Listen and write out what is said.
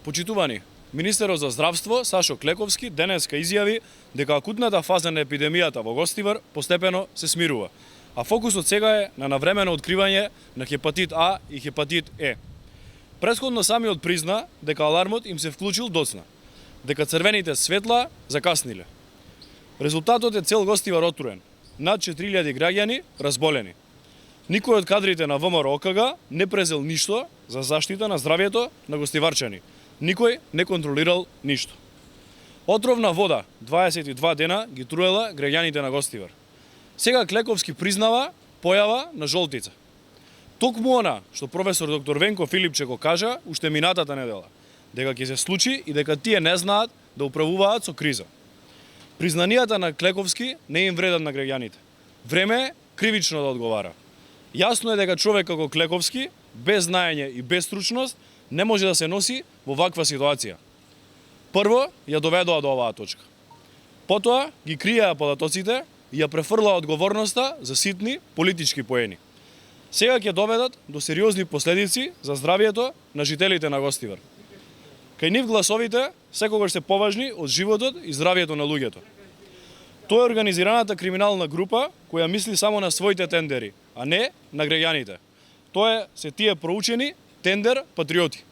Почитувани, министерот за здравство Сашо Клековски денеска изјави дека акутната фаза на епидемијата во Гостивар постепено се смирува, а фокусот сега е на навремено откривање на хепатит А и хепатит Е. Претходно самиот призна дека алармот им се вклучил доцна, дека црвените светла закасниле. Резултатот е цел Гостивар отруен, над 4000 граѓани разболени. Никој од кадрите на ВМРО ОКГ не презел ништо за заштита на здравјето на гостиварчани. Никој не контролирал ништо. Отровна вода 22 дена ги труела граѓаните на Гостивар. Сега Клековски признава појава на жолтица. Токму она што професор доктор Венко Филипче го кажа уште минатата недела, дека ќе се случи и дека тие не знаат да управуваат со криза. Признанијата на Клековски не им вредат на граѓаните. Време е кривично да одговара. Јасно е дека човек како Клековски, без знаење и без стручност, не може да се носи во ваква ситуација. Прво, ја доведоа до оваа точка. Потоа, ги криеа податоците и ја префрлаа одговорноста за ситни политички поени. Сега ќе доведат до сериозни последици за здравјето на жителите на Гостивар. Кај нив гласовите секогаш се поважни од животот и здравјето на луѓето. Тоа е организираната криминална група која мисли само на своите тендери, а не на граѓаните. Тоа се тие проучени тендер патриоти.